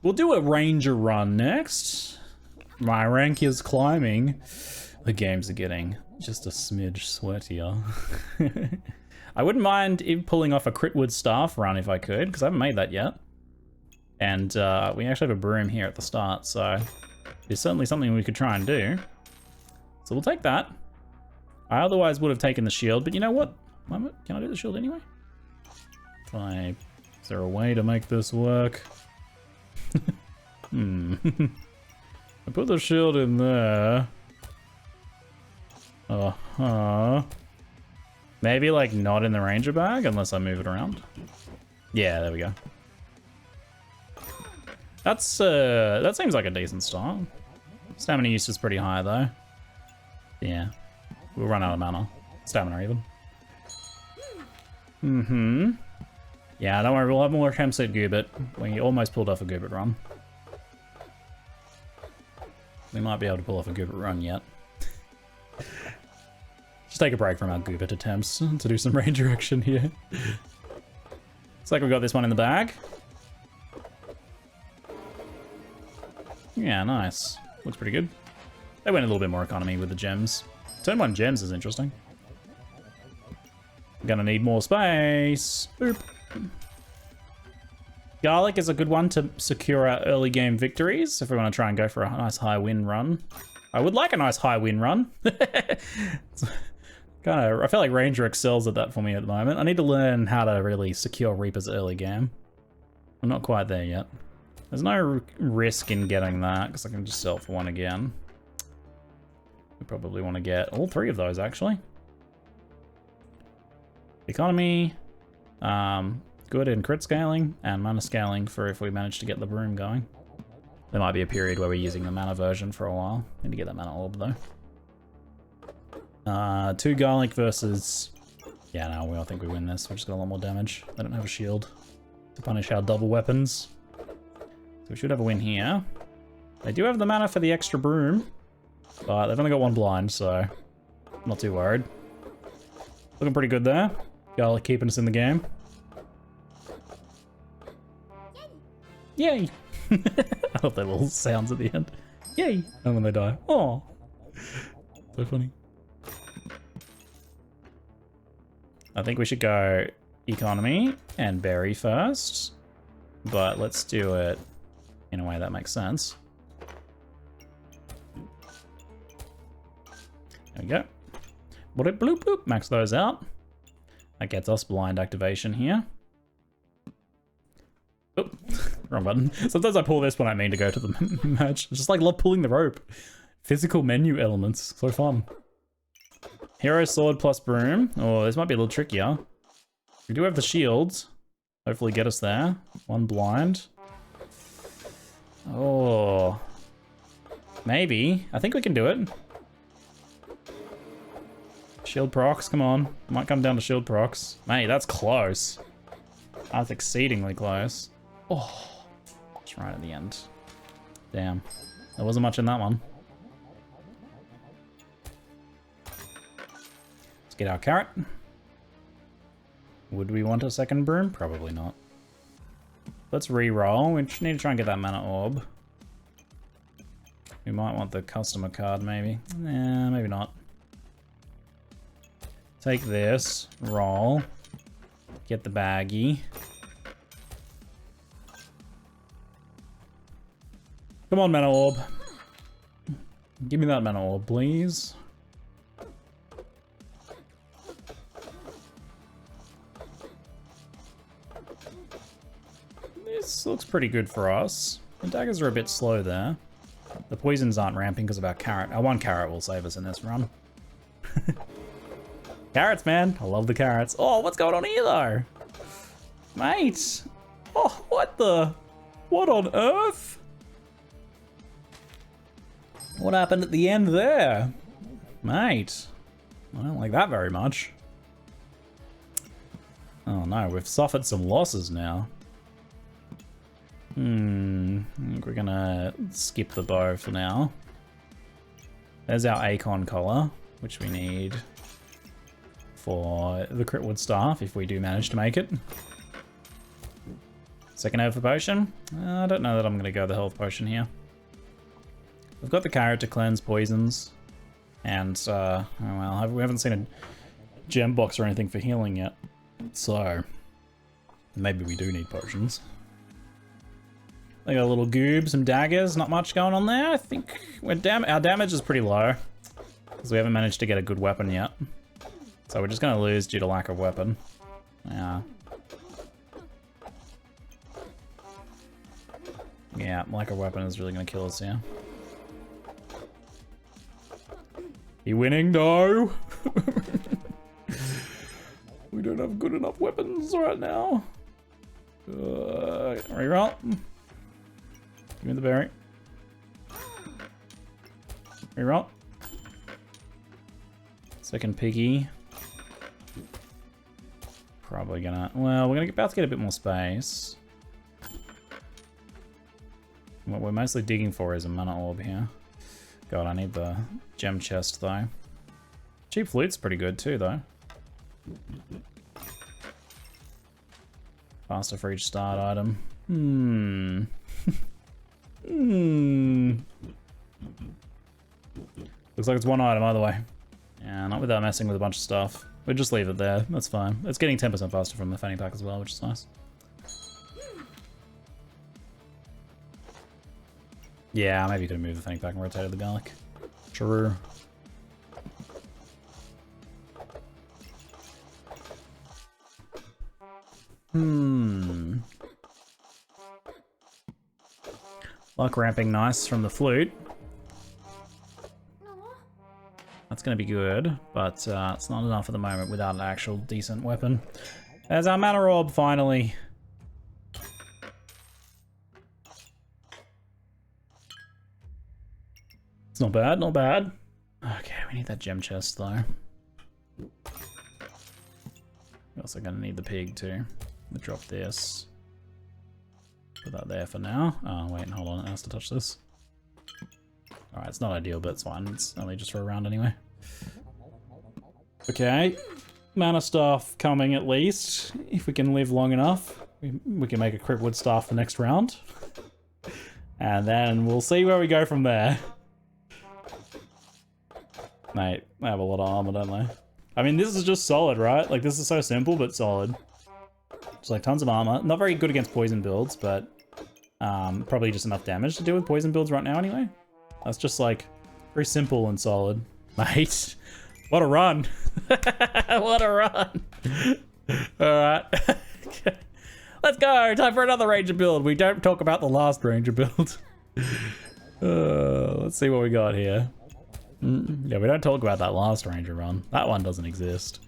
We'll do a ranger run next. My rank is climbing. The games are getting just a smidge sweatier. I wouldn't mind pulling off a Critwood Staff run if I could, because I haven't made that yet. And we actually have a broom here at the start, so it's certainly something we could try and do. So we'll take that. I otherwise would have taken the shield, but you know what? Can I do the shield anyway? Is there a way to make this work? I put the shield in there. Maybe like not in the ranger bag unless I move it around. Yeah, there we go. That seems like a decent start. Stamina use is pretty high though. Yeah, we'll run out of mana. Stamina even. Yeah, don't worry, we'll have more attempts at Goobit. We almost pulled off a Goobit run. We might be able to pull off a Goobit run yet. Just take a break from our Goobit attempts to do some ranger action here. Looks like we've got this one in the bag. Yeah, nice. Looks pretty good. They went a little bit more economy with the gems. Turn 1 gems is interesting. I'm gonna need more space. Boop. Garlic is a good one to secure our early game victories if we want to try and go for a nice high win run. I would like a nice high win run. I feel like Ranger excels at that for me at the moment. I need to learn how to really secure Reapers early game. I'm not quite there yet. There's no risk in getting that because I can just sell for one again. We probably want to get all 3 of those actually. Economy, good in crit scaling, and mana scaling for if we manage to get the broom going. There might be a period where we're using the mana version for a while. Need to get that mana orb though. 2 garlic versus... Yeah, no, I think we win this. We just got a lot more damage. They don't have a shield to punish our double weapons. So we should have a win here. They do have the mana for the extra broom, but they've only got 1 blind, so I'm not too worried. Looking pretty good there. Garlic keeping us in the game. Yay! I love their little sounds at the end. Yay! And when they die. Oh, so funny. I think we should go economy and berry first, but let's do it in a way that makes sense. There we go. Bloop, bloop, bloop. Max those out. That gets us blind activation here. Oh, wrong button. Sometimes I pull this when I mean to go to the match. I just like love pulling the rope. Physical menu elements. So fun. Hero sword plus broom. Oh, this might be a little trickier. We do have the shields. Hopefully get us there. 1 blind. Oh. Maybe. I think we can do it. Shield procs, come on. Might come down to shield procs. Mate, that's close. That's exceedingly close. Oh, just right at the end. Damn. There wasn't much in that one. Let's get our carrot. Would we want a second broom? Probably not. Let's re-roll. We just need to try and get that mana orb. We might want the customer card, maybe. Nah, maybe not. Take this, roll, get the baggie. Come on, mana orb. Give me that mana orb, please. This looks pretty good for us. The daggers are a bit slow there. The poisons aren't ramping because of our carrot. Our 1 carrot will save us in this run. Carrots, man. I love the carrots. Oh, what's going on here, though? Mate. Oh, what the? What on earth? What happened at the end there? Mate. I don't like that very much. Oh, no. We've suffered some losses now. I think we're gonna skip the bow for now. There's our Acorn collar, which we need for the Critwood Staff if we do manage to make it. Second health potion. I don't know that I'm going to go the health potion here. We've got the carrot to cleanse poisons. And, oh well, we haven't seen a gem box or anything for healing yet. So, maybe we do need potions. They got a little goob, some daggers, not much going on there. I think our damage is pretty low. Because we haven't managed to get a good weapon yet. So we're just going to lose due to lack of weapon. Yeah. Yeah, lack of weapon is really going to kill us here. You winning? No! We don't have good enough weapons right now. Reroll. Give me the berry. Reroll. Second piggy. Probably gonna... Well, we're about to get a bit more space. What we're mostly digging for is a mana orb here. God, I need the gem chest though. Cheap flute's pretty good too though. Faster for each start item. Looks like it's one item either way. Yeah, not without messing with a bunch of stuff. We'll just leave it there, that's fine. It's getting 10% faster from the fanny pack as well, which is nice. Yeah, maybe you could have moved the fanny pack and rotated the garlic. True. Luck ramping nice from the flute. That's gonna be good, but it's not enough at the moment without an actual decent weapon. There's our mana orb finally. It's not bad, not bad. Okay, we need that gem chest though. We're also gonna need the pig too. We'll drop this. Put that there for now. Oh wait, hold on, it has to touch this. Alright, it's not ideal, but it's fine. It's only just for a round anyway. Okay. Mana staff coming at least. If we can live long enough, we can make a Critwood Staff for next round. And then we'll see where we go from there. Mate, they have a lot of armor, don't they? I mean, this is just solid, right? Like, this is so simple, but solid. Just like tons of armor. Not very good against poison builds, but probably just enough damage to deal with poison builds right now anyway. That's just like very simple and solid. Mate, what a run. What a run. Alright. Let's go. Time for another ranger build. We don't talk about the last ranger build. Let's see what we got here. Yeah, we don't talk about that last ranger run. That one doesn't exist.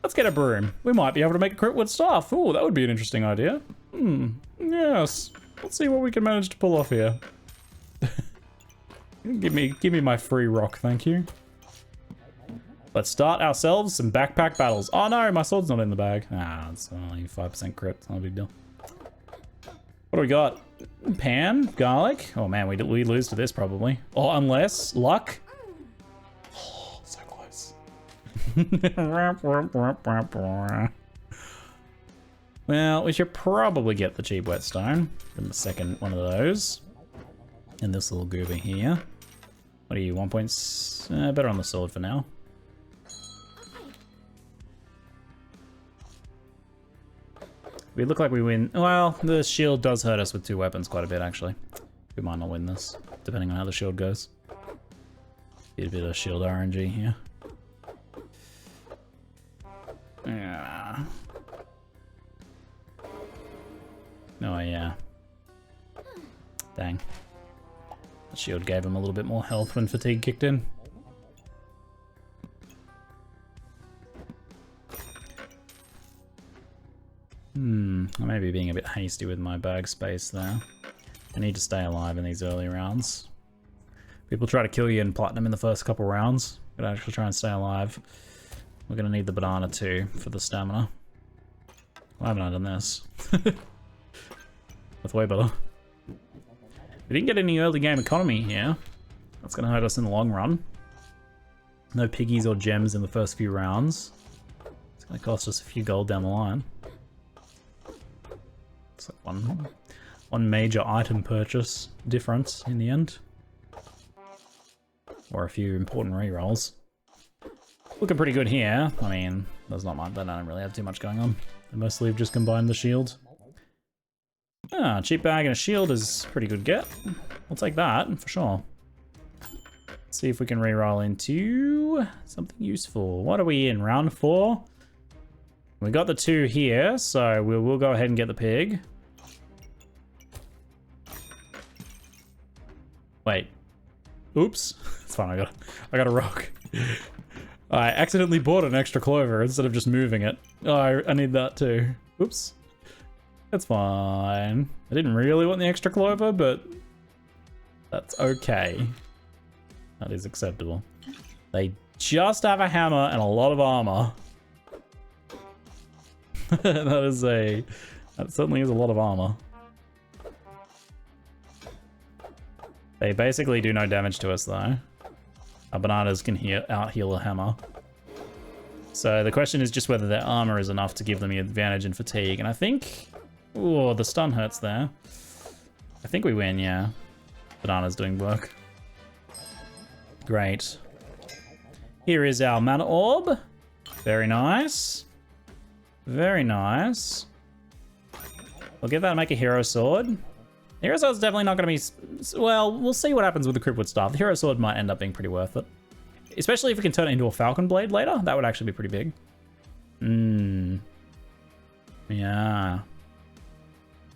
Let's get a broom. We might be able to make a Critwood Staff. Oh, that would be an interesting idea. Yes. Let's see what we can manage to pull off here. Give me my free rock, thank you. Let's start ourselves some backpack battles. Oh no, my sword's not in the bag. Ah, it's only 5% crit. It's not a big deal. What do we got? Pan, garlic. Oh man, we lose to this probably. Oh, unless luck. Oh, so close. Well, we should probably get the cheap whetstone from the second one of those. And this little goober here. What are you, 1 points? Better on the sword for now. We look like we win. Well, the shield does hurt us with 2 weapons quite a bit, actually. We might not win this, depending on how the shield goes. Get a bit of shield RNG here. Yeah. Oh, yeah. Dang. The shield gave him a little bit more health when fatigue kicked in. I may be being a bit hasty with my bag space there. I need to stay alive in these early rounds. People try to kill you in platinum in the first couple rounds. Gotta actually try and stay alive. We're gonna need the banana too for the stamina. Why haven't I done this? That's way better. We didn't get any early game economy here. That's gonna hurt us in the long run. No piggies or gems in the first few rounds. It's gonna cost us a few gold down the line. It's like one major item purchase difference in the end. Or a few important rerolls. Looking pretty good here. I mean, there's not much, they don't really have too much going on. They mostly have just combined the shield. Ah, cheap bag and a shield is pretty good get. We'll take that for sure. Let's see if we can reroll into something useful. What are we in, round 4? We got the 2 here, so we'll go ahead and get the pig. Wait. Oops. It's fine, I got a rock. I accidentally bought an extra clover instead of just moving it. Oh, I need that too. Oops. That's fine. I didn't really want the extra clover, but that's okay. That is acceptable. They just have a hammer and a lot of armor. That certainly is a lot of armor. They basically do no damage to us though. Our bananas can out-heal a hammer. So the question is just whether their armor is enough to give them the advantage in fatigue. And I think... Oh, the stun hurts there. I think we win, yeah. Banana's doing work. Great. Here is our mana orb. Very nice. Very nice. We'll get that and make a hero sword. The hero sword's definitely not going to be... Well, we'll see what happens with the Critwood Staff. The hero sword might end up being pretty worth it. Especially if we can turn it into a falcon blade later. That would actually be pretty big. Yeah.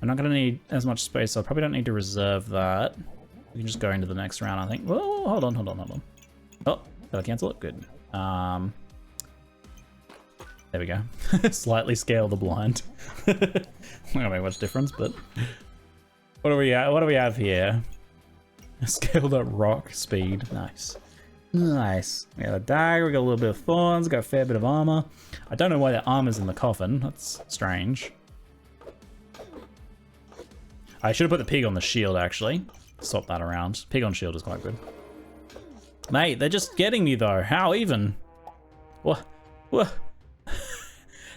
I'm not going to need as much space, so I probably don't need to reserve that. We can just go into the next round, I think. Whoa, hold on. Oh, did I cancel it? Good. There we go. Slightly scale the blind. Not gonna make much difference, but... What do we have here? Scaled up rock speed. Nice. Nice. We got a dagger, we got a little bit of thorns, got a fair bit of armor. I don't know why the armor's in the coffin. That's strange. I should have put the pig on the shield, actually. Swap that around. Pig on shield is quite good. Mate, they're just getting me, though. How even? What?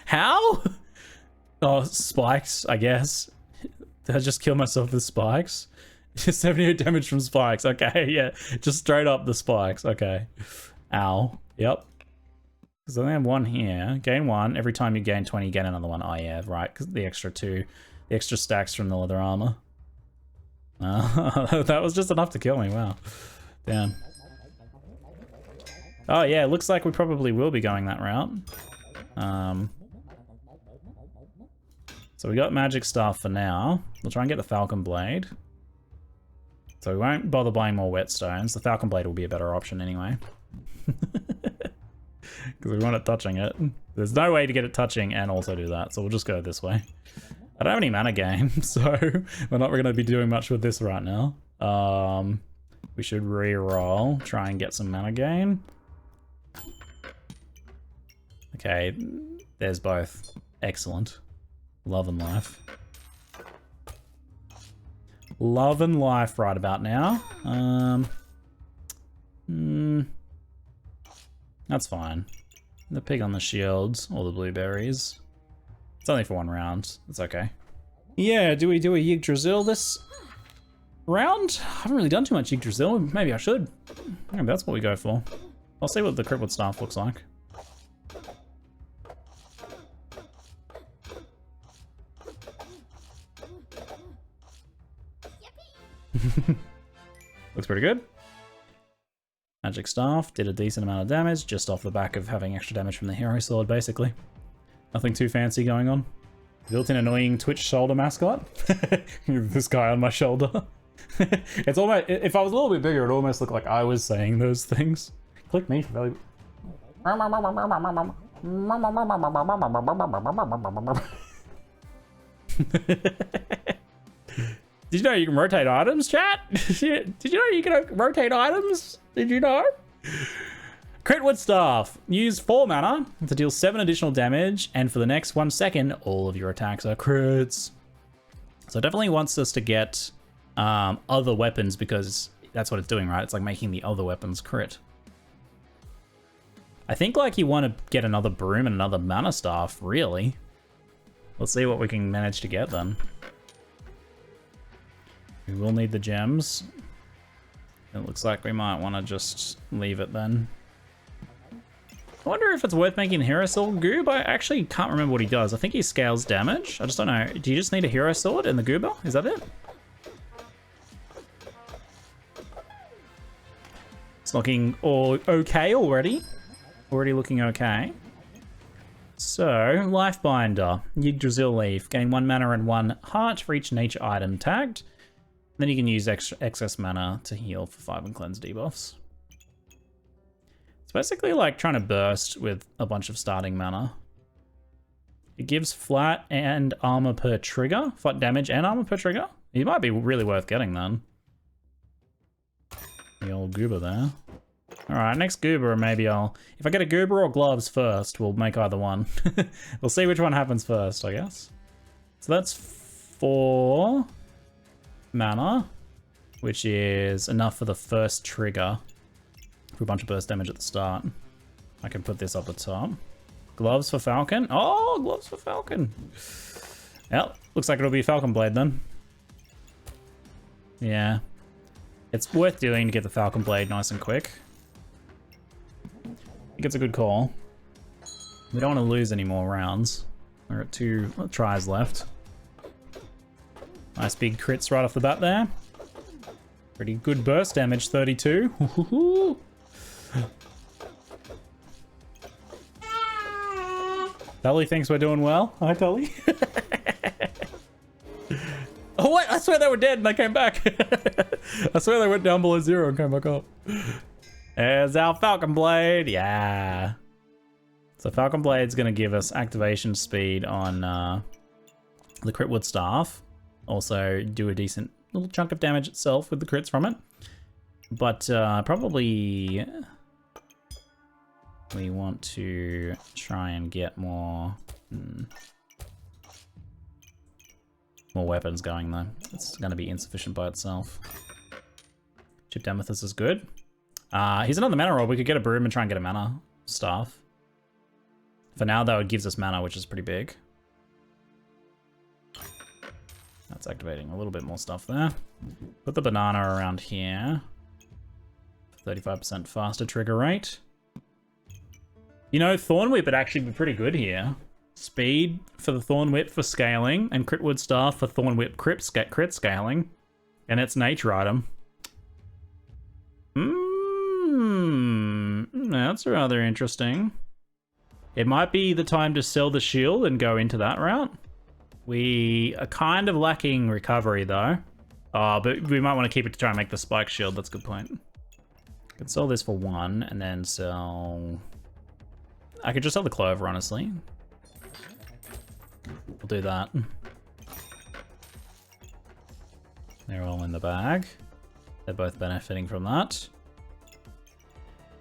How? Oh, spikes, I guess. Did I just kill myself with spikes? 78 damage from spikes. Okay, yeah. Just straight up the spikes. Okay. Ow. Yep. Because I only have 1 here. Gain 1. Every time you gain 20, you gain another 1. Oh, yeah, right. Because the extra 2. The extra stacks from the leather armor. That was just enough to kill me. Wow. Damn. Oh, yeah. It looks like we probably will be going that route. So we got magic staff for now. We'll try and get the falcon blade. So we won't bother buying more whetstones. The falcon blade will be a better option anyway. Because we want it touching it. There's no way to get it touching and also do that, so we'll just go this way. I don't have any mana gain, so we're not going to be doing much with this right now. We should re-roll, try and get some mana gain. Okay, there's both. Excellent. Love and life. Love and life right about now. That's fine. The pig on the shields, or the blueberries. It's only for 1 round. It's okay. Yeah, do we do a Yggdrasil this round? I haven't really done too much Yggdrasil. Maybe I should. Maybe that's what we go for. I'll see what the Critwood Staff looks like. Looks pretty good. Magic Staff did a decent amount of damage just off the back of having extra damage from the hero sword, basically. Nothing too fancy going on. Built-in annoying Twitch shoulder mascot. This guy on my shoulder. It's almost, if I was a little bit bigger, it almost looked like I was saying those things. Click me for value. Did you know you can rotate items, chat? Did you know you can rotate items? Did you know? Critwood Staff. Use 4 mana to deal 7 additional damage, and for the next 1 second, all of your attacks are crits. So it definitely wants us to get other weapons, because that's what it's doing, right? It's like making the other weapons crit. I think like you want to get another broom and another mana staff, really. Let's see what we can manage to get then. We will need the gems. It looks like we might want to just leave it then. I wonder if it's worth making Hero Sword Goob. I actually can't remember what he does. I think he scales damage. I just don't know. Do you just need a Hero Sword and the Goober? Is that it? It's looking all okay already. Already looking okay. So, Life Binder. Yggdrasil Leaf. Gain 1 mana and 1 heart for each nature item tagged. Then you can use excess mana to heal for 5 and cleanse debuffs. It's basically like trying to burst with a bunch of starting mana. It gives flat and armor per trigger. Flat damage and armor per trigger. It might be really worth getting then. The old Goober there. Alright, next Goober, maybe if I get a Goober or gloves first, we'll make either one. We'll see which one happens first, I guess. So that's 4 mana, which is enough for the first trigger. For a bunch of burst damage at the start. I can put this up the top. Gloves for Falcon. Oh, gloves for Falcon. Yep, looks like it'll be Falcon Blade then. Yeah. It's worth doing to get the Falcon Blade nice and quick. I think it's a good call. We don't want to lose any more rounds. We're at 2 tries left. Nice big crits right off the bat there. Pretty good burst damage, 32. Tully thinks we're doing well. Hi, Tully. Oh, what? I swear they were dead and they came back. I swear they went down below 0 and came back up. There's our Falcon Blade. Yeah. So Falcon Blade's going to give us activation speed on the Critwood Staff. Also do a decent little chunk of damage itself with the crits from it. But probably we want to try and get more weapons going though. It's going to be insufficient by itself. Chipped Amethyst is good. He's another mana roll. We could get a broom and try and get a mana staff. For now though, it gives us mana, which is pretty big. That's activating a little bit more stuff there. Put the banana around here. 35% faster trigger rate. You know, Thorn Whip would actually be pretty good here. Speed for the Thorn Whip for scaling, and Critwood Staff for Thorn Whip crit scaling. And it's nature item. That's rather interesting. It might be the time to sell the shield and go into that route. We are kind of lacking recovery though. But we might want to keep it to try and make the spike shield. That's a good point. I could sell this for 1 and then sell... I could just sell the clover, honestly. We'll do that. They're all in the bag. They're both benefiting from that.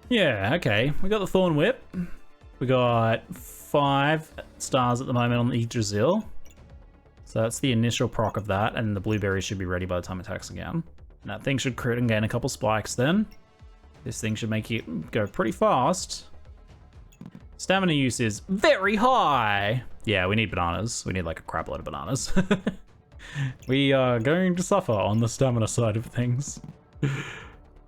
Yeah, okay. We got the Thorn Whip. We got 5 stars at the moment on the Yggdrasil. So that's the initial proc of that, and the blueberries should be ready by the time it attacks again. And that thing should crit and gain a couple spikes then. This thing should make it go pretty fast. Stamina use is very high. Yeah, we need bananas. We need like a crap load of bananas. We are going to suffer on the stamina side of things.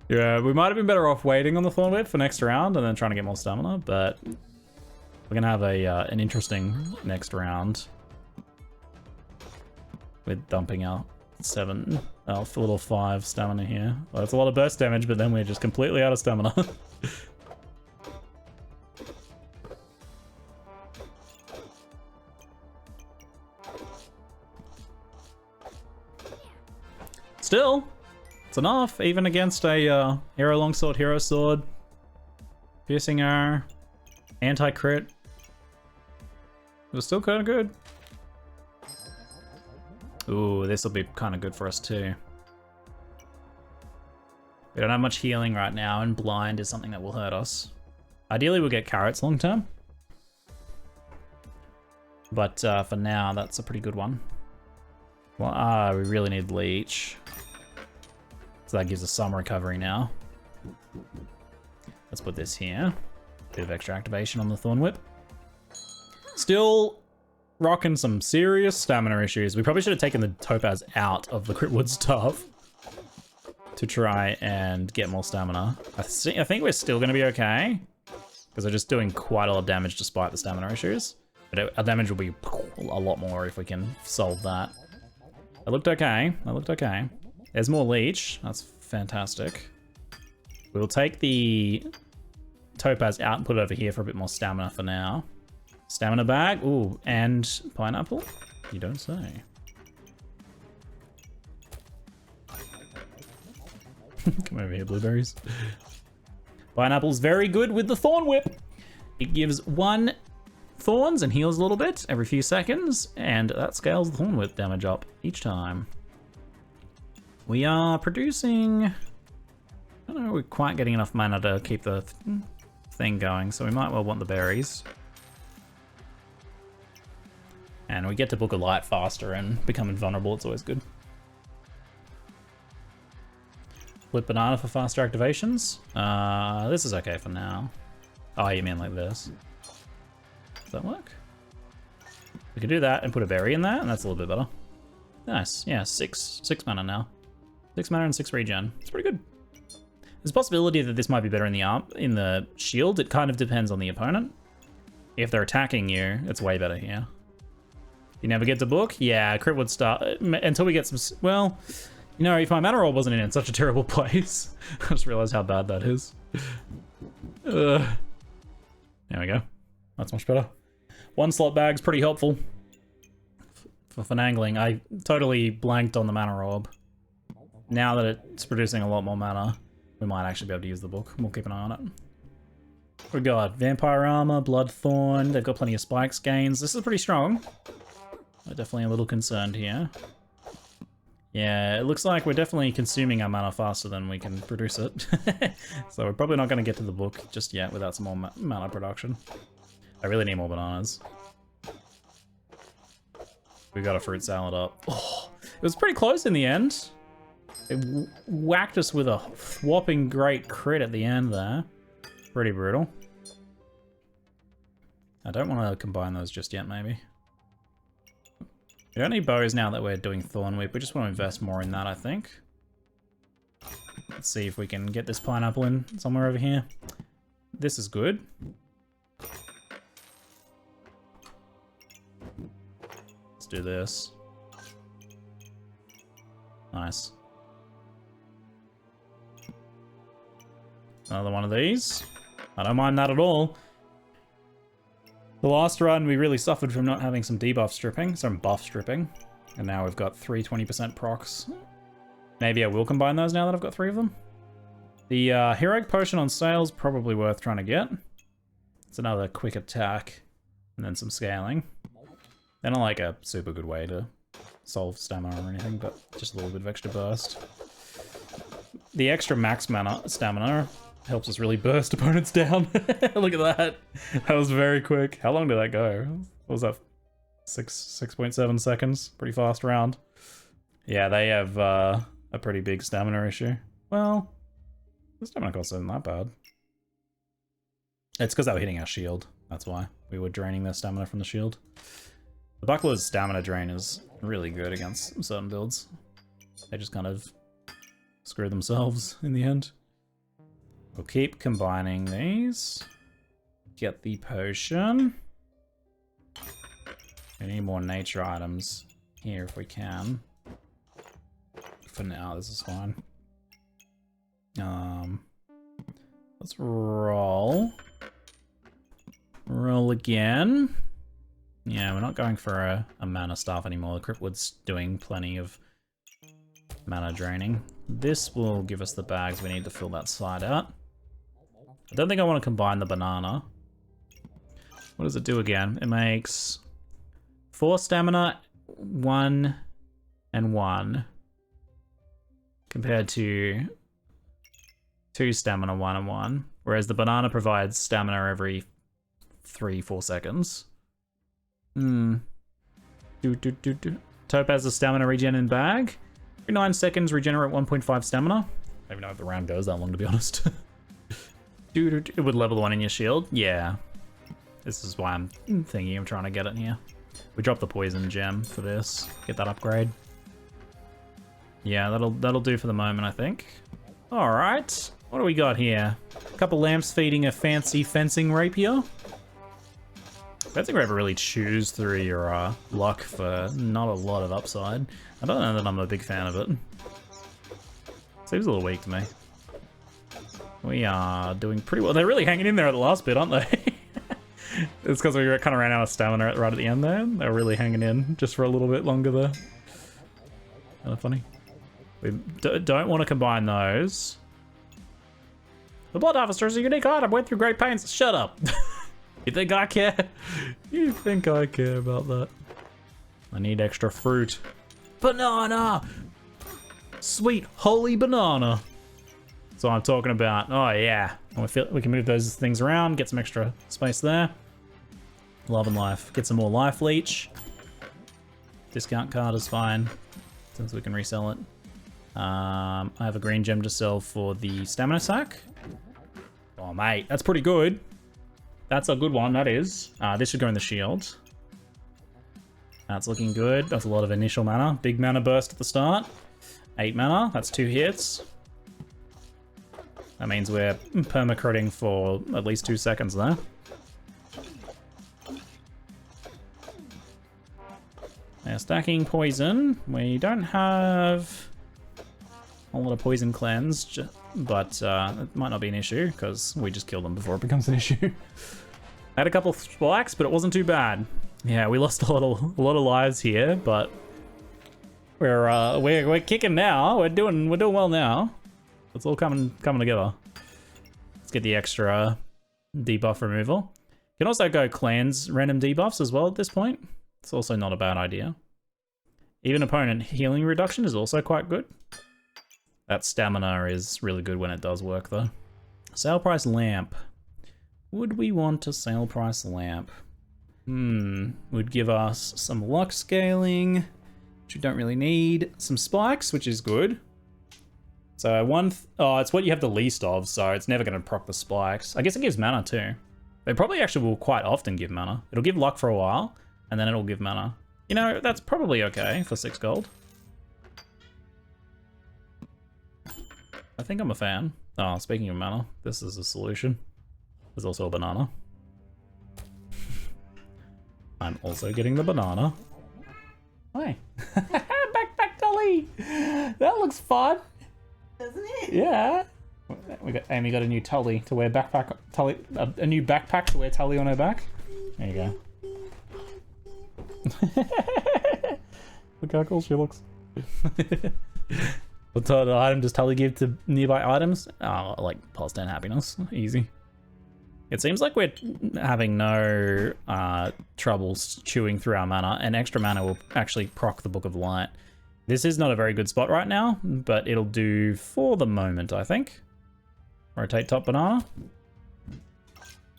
Yeah, we might have been better off waiting on the Thorn Whip for next round and then trying to get more stamina, but we're gonna have an interesting next round with dumping out 7, little 5 stamina here. Well, it's a lot of burst damage, but then we're just completely out of stamina. Still, it's enough, even against a hero longsword, hero sword, piercing arrow, anti-crit. It was still kind of good. Ooh, this will be kind of good for us too. We don't have much healing right now, and blind is something that will hurt us. Ideally, we'll get carrots long term. But for now, that's a pretty good one. Well, we really need leech. So that gives us some recovery now. Let's put this here. Bit of extra activation on the Thorn Whip. Still rocking some serious stamina issues. We probably should have taken the topaz out of the Critwood Staff to try and get more stamina. I think we're still going to be okay, because we're just doing quite a lot of damage despite the stamina issues. But our damage will be a lot more if we can solve that. It looked okay. It looked okay. There's more leech. That's fantastic. We'll take the topaz out and put it over here for a bit more stamina for now. Stamina bag. Ooh, and pineapple? You don't say. Come over here, blueberries. Pineapple's very good with the thorn whip. It gives 1 thorns and heals a little bit every few seconds, and that scales the thorn whip damage up each time. We are producing... I don't know, we're quite getting enough mana to keep the thing going, so we might well want the berries. And we get to Book of Light faster and become invulnerable, it's always good. Flip banana for faster activations. This is okay for now. Oh, you mean like this? Does that work? We can do that and put a berry in that, and that's a little bit better. Nice, yeah, 6 mana now. 6 mana and 6 regen. It's pretty good. There's a possibility that this might be better in the shield. It kind of depends on the opponent. If they're attacking you, it's way better here. You never get to book? Yeah, Critwood Staff, until we get some, well, you know, if my mana roll wasn't in such a terrible place, I just realized how bad that is. There we go. That's much better. 1 slot bag's pretty helpful for finagling. I totally blanked on the mana orb. Now that it's producing a lot more mana, we might actually be able to use the book. We'll keep an eye on it. We got vampire armor, blood thorn. They've got plenty of spikes gains. This is pretty strong. I'm definitely a little concerned here. Yeah, it looks like we're definitely consuming our mana faster than we can produce it. So we're probably not going to get to the book just yet without some more mana production. I really need more bananas. We got a fruit salad up. Oh, it was pretty close in the end. It whacked us with a whopping great crit at the end there. Pretty brutal. I don't want to combine those just yet, maybe. We don't need bows now that we're doing Thorn Whip. We just want to invest more in that, I think. Let's see if we can get this pineapple in somewhere over here. This is good. Let's do this. Nice. Another one of these. I don't mind that at all. The last run, we really suffered from not having some debuff stripping, some buff stripping. And now we've got 3 20% procs. Maybe I will combine those now that I've got 3 of them. The heroic potion on sale is probably worth trying to get. It's another quick attack and then some scaling. They're not like a super good way to solve stamina or anything, but just a little bit of extra burst. The extra max mana stamina helps us really burst opponents down. Look at that. That was very quick. How long did that go? What was that? 6.7 seconds. Pretty fast round. Yeah, they have a pretty big stamina issue. Well, the stamina cost isn't that bad. It's because they were hitting our shield. That's why. We were draining their stamina from the shield. The buckler's stamina drain is really good against certain builds. They just kind of screw themselves in the end. We'll keep combining these. Get the potion. We need more nature items here if we can. For now, this is fine. Let's roll. Roll again. Yeah, we're not going for a mana staff anymore. The Critwood's doing plenty of mana draining. This will give us the bags we need to fill that side out. I don't think I want to combine the banana. What does it do again? It makes 4 stamina, 1 and 1. Compared to 2 stamina, 1 and 1. Whereas the banana provides stamina every 3-4 seconds. Topaz is stamina regen in bag. Every 9 seconds, regenerate 1.5 stamina. I don't even know if the round goes that long, to be honest. It would level 1 in your shield. Yeah. This is why I'm thinking of trying to get it here. We drop the poison gem for this. Get that upgrade. Yeah, that'll do for the moment, I think. All right. What do we got here? A couple lamps feeding a fancy fencing rapier. Fencing rapier really chews through your luck for not a lot of upside. I don't know that I'm a big fan of it. Seems a little weak to me. We are doing pretty well. They're really hanging in there at the last bit, aren't they? It's because we kind of ran out of stamina right at the end there. They're really hanging in just for a little bit longer there. Kind of funny. We don't want to combine those. The Blood Harvester is a unique item. Went through great pains. Shut up. You think I care? You think I care about that? I need extra fruit. Banana! Sweet holy banana. That's what I'm talking about. Oh yeah. We can move those things around, get some extra space there. Love and life. Get some more life leech. Discount card is fine, since we can resell it. I have a green gem to sell for the stamina sack. Oh mate, that's pretty good. That's a good one, that is. This should go in the shield. That's looking good. That's a lot of initial mana. Big mana burst at the start. 8 mana, that's 2 hits. That means we're perma-critting for at least 2 seconds there. Now, stacking poison. We don't have a lot of poison cleanse, but it might not be an issue because we just kill them before it becomes an issue. I had a couple of spikes, but it wasn't too bad. Yeah, we lost a lot of lives here, but we're kicking now. We're doing well now. It's all coming together. Let's get the extra debuff removal. You can also go cleanse random debuffs as well at this point. It's also not a bad idea. Even opponent healing reduction is also quite good. That stamina is really good when it does work though. Sale price lamp. Would we want a sale price lamp? Would give us some luck scaling, which we don't really need. Some spikes, which is good. So it's what you have the least of, so it's never going to proc the spikes. I guess it gives mana too. They probably actually will quite often give mana. It'll give luck for a while, and then it'll give mana. You know, that's probably okay for 6 gold. I think I'm a fan. Oh, speaking of mana, this is a solution. There's also a banana. I'm also getting the banana. Hi. Backpack Tully! That looks fun. Doesn't it? Yeah. Amy got a new Tully to wear backpack. Tully, a new backpack to wear Tully on her back. There you go. Look how cool she looks. What sort of item does Tully give to nearby items? Oh, like plus 10 happiness. Easy. It seems like we're having no troubles chewing through our mana, and extra mana will actually proc the Book of Light. This is not a very good spot right now, but it'll do for the moment, I think. Rotate top banana.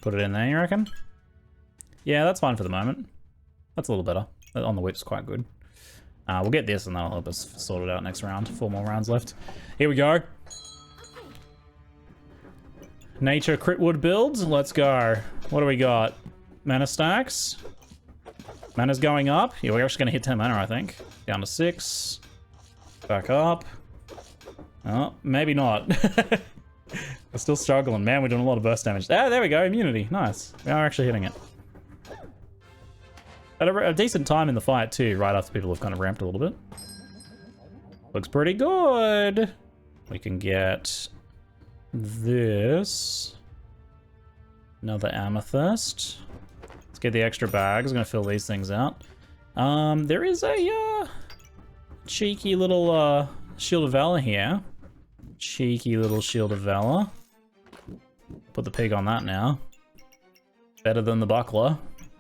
Put it in there, you reckon? Yeah, that's fine for the moment. That's a little better. On the whip's quite good. We'll get this and that'll help us sort it out next round. 4 more rounds left. Here we go. Nature Critwood builds. Let's go. What do we got? Mana stacks. Mana's going up. Yeah, we're actually going to hit 10 mana, I think. Down to 6. Back up. Oh, maybe not. We're still struggling. Man, we're doing a lot of burst damage. Ah, there we go. Immunity. Nice. We are actually hitting it. At a decent time in the fight, too, right after people have kind of ramped a little bit. Looks pretty good. We can get this. Another amethyst. Let's get the extra bags. I'm going to fill these things out. There is a cheeky little Shield of Valor here. Cheeky little Shield of Valor. Put the pig on that now. Better than the buckler.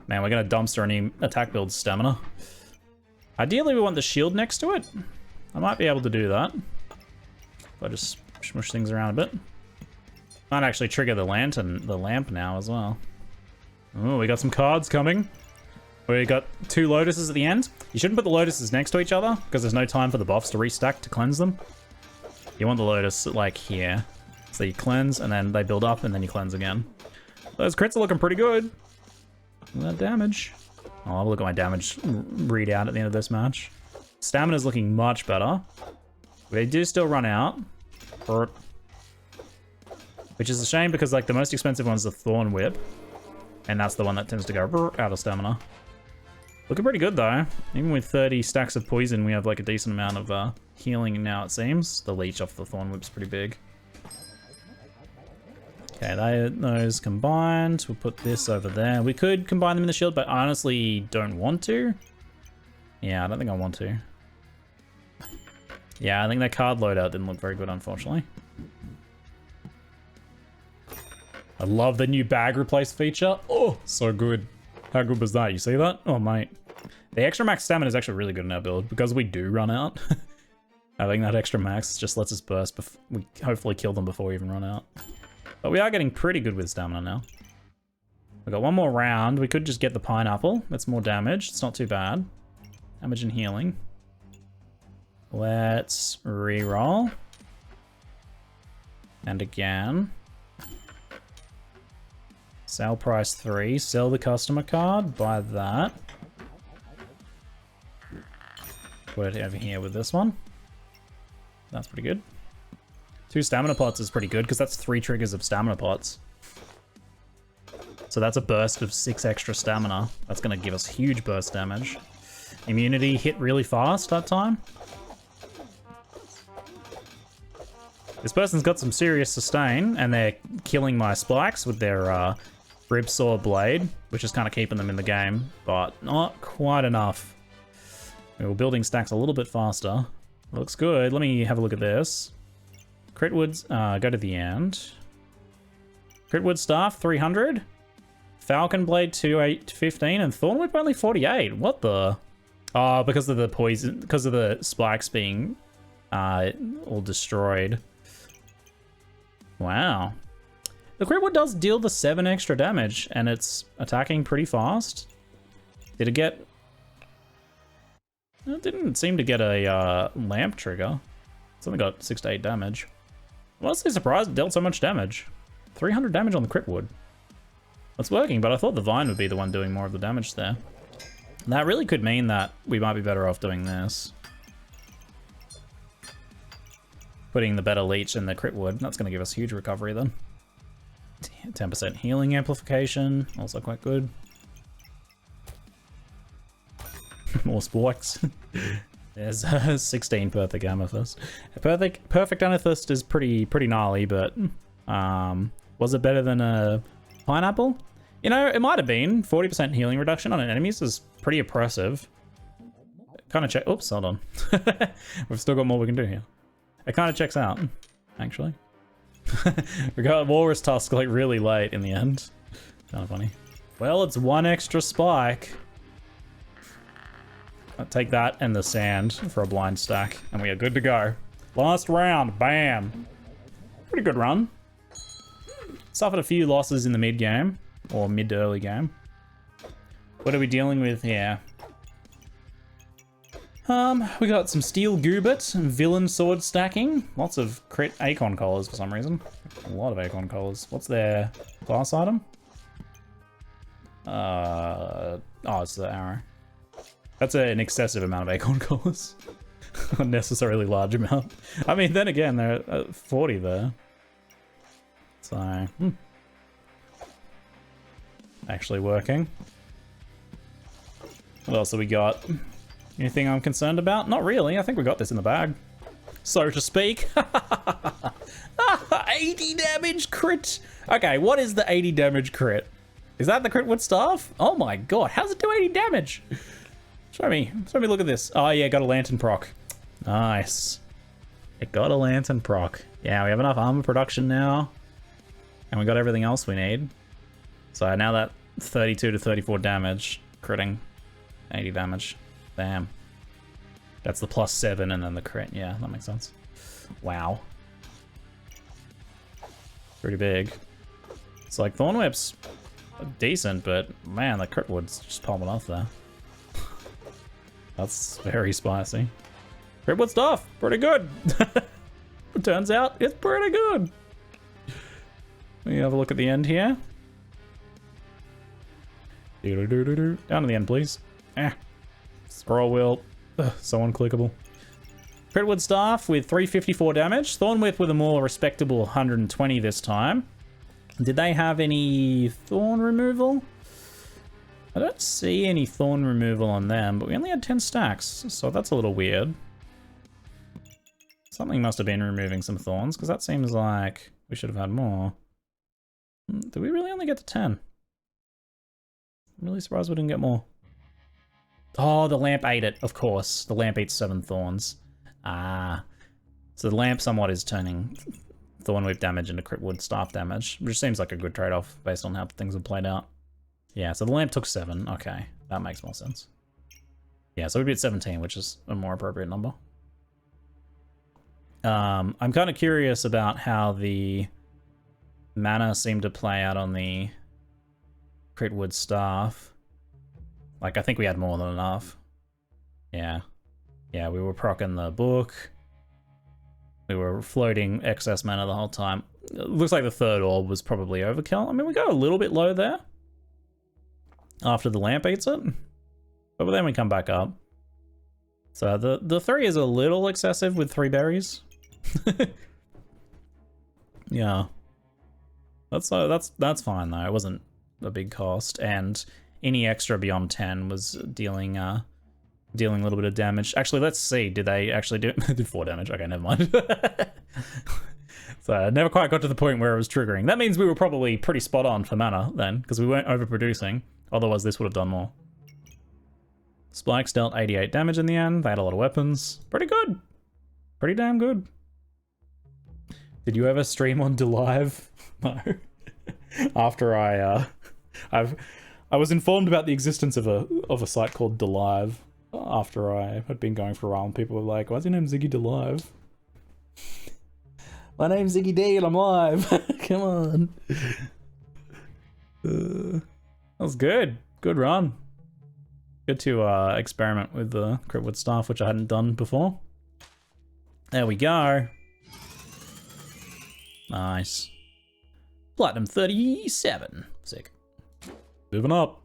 Man, we're going to dumpster any attack build stamina. Ideally, we want the shield next to it. I might be able to do that. If I just smush things around a bit. Might actually trigger the lamp now as well. Oh, we got some cards coming. We got 2 lotuses at the end. You shouldn't put the lotuses next to each other because there's no time for the buffs to restack to cleanse them. You want the lotus like here. So you cleanse and then they build up and then you cleanse again. Those crits are looking pretty good. That damage. I'll have a look at my damage readout at the end of this match. Stamina's looking much better. They do still run out. Which is a shame because like the most expensive one's the thorn whip. And that's the one that tends to go out of stamina. Looking pretty good though. Even with 30 stacks of poison, we have like a decent amount of healing now, it seems. The leech off the thorn whip's pretty big. Okay, those combined. We'll put this over there. We could combine them in the shield, but I honestly don't want to. Yeah, I don't think I want to. Yeah, I think that card loadout didn't look very good, unfortunately. I love the new bag replace feature. Oh, so good. How good was that? You see that? Oh, mate. The extra max stamina is actually really good in our build because we do run out. Having that extra max just lets us burst. We hopefully kill them before we even run out. But we are getting pretty good with stamina now. We've got one more round. We could just get the pineapple. That's more damage. It's not too bad. Damage and healing. Let's re-roll. And again. Sell price 3. Sell the customer card. Buy that. Put it over here with this one. That's pretty good. 2 stamina pots is pretty good because that's 3 triggers of stamina pots. So that's a burst of 6 extra stamina. That's going to give us huge burst damage. Immunity hit really fast that time. This person's got some serious sustain and they're killing my spikes with their rib saw blade, which is kind of keeping them in the game, but not quite enough. We were building stacks a little bit faster. Looks good. Let me have a look at this. Critwood's, go to the end. Critwood Staff, 300. Falcon Blade, 215. And Thorn Whip, only 48. What the? Oh, because of the poison, because of the spikes being all destroyed. Wow. The Critwood does deal the 7 extra damage, and it's attacking pretty fast. Did it get... It didn't seem to get a lamp trigger. It's only got 6 to 8 damage. I'm honestly surprised it dealt so much damage. 300 damage on the Critwood. It's working, but I thought the Vine would be the one doing more of the damage there. And that really could mean that we might be better off doing this. Putting the better leech in the Critwood. That's going to give us huge recovery then. 10% healing amplification. Also quite good. More spikes. There's 16 perfect amethyst. Perfect amethyst is pretty gnarly, but was it better than a pineapple? You know, it might have been. 40% healing reduction on enemies is pretty oppressive. Kind of check. Oops, hold on. We've still got more we can do here. It kind of checks out, actually. We got Walrus Tusk like really late in the end. Kind of funny. Well, it's 1 extra spike. I'll take that and the sand for a blind stack, and we are good to go. Last round, bam. Pretty good run. Suffered a few losses in the mid game, or mid to early game. What are we dealing with here? We got some steel goobit, villain sword stacking, lots of crit acorn collars for some reason. A lot of acorn collars. What's their class item? Oh, it's the arrow. That's an excessive amount of acorn collars. Unnecessarily large amount. I mean, then again, there are 40 there. So, actually working. What else have we got? Anything I'm concerned about? Not really. I think we got this in the bag, so to speak. 80 damage crit. Okay, what is the 80 damage crit? Is that the Critwood Staff? Oh my god, how's it do 80 damage? Show me look at this. Oh yeah, got a lantern proc. Nice. It got a lantern proc. Yeah, we have enough armor production now. And we got everything else we need. So now that 32 to 34 damage, critting 80 damage. Bam. That's the +7 and then the crit. Yeah, that makes sense. Wow. Pretty big. It's like Thorn Whip's decent, but man, the Critwood's just popping off there. That's very spicy. Critwood Staff, pretty good. It turns out it's pretty good. Let me have a look at the end here. Down to the end, please. Scroll wheel. Ugh, so unclickable. Critwood Staff with 354 damage. Thorn Whip with a more respectable 120 this time. Did they have any thorn removal? I don't see any thorn removal on them, but we only had 10 stacks, so that's a little weird. Something must have been removing some thorns, because that seems like we should have had more. Did we really only get to 10? I'm really surprised we didn't get more. Oh, the lamp ate it, of course. The lamp eats 7 thorns. Ah. So the lamp somewhat is turning Thorn Whip damage into Critwood Staff damage, which seems like a good trade-off based on how things have played out. Yeah, so the lamp took 7. Okay, that makes more sense. Yeah, so we'd be at 17, which is a more appropriate number. I'm kind of curious about how the mana seemed to play out on the Critwood Staff. Like, I think we had more than enough. Yeah. Yeah, we were proccing the book. We were floating excess mana the whole time. It looks like the third orb was probably overkill. I mean, we got a little bit low there after the lamp eats it, but then we come back up. So the 3 is a little excessive with 3 berries. Yeah, that's fine though. It wasn't a big cost, and any extra beyond 10 was dealing a little bit of damage. Actually, let's see. Did they actually do it? Did 4 damage? Okay, never mind. So I never quite got to the point where it was triggering. That means we were probably pretty spot on for mana then, because we weren't overproducing. Otherwise, this would have done more. Spikes dealt 88 damage in the end. They had a lot of weapons. Pretty good. Pretty damn good. Did you ever stream on DeLive? No. After I was informed about the existence of a site called DeLive after I had been going for a while, and people were like, "Why's your name Ziggy DeLive?" My name's Ziggy D and I'm live. Come on. That was good. Good run. Good to experiment with the Critwood Staff, which I hadn't done before. There we go. Nice. Platinum 37. Sick. Moving up.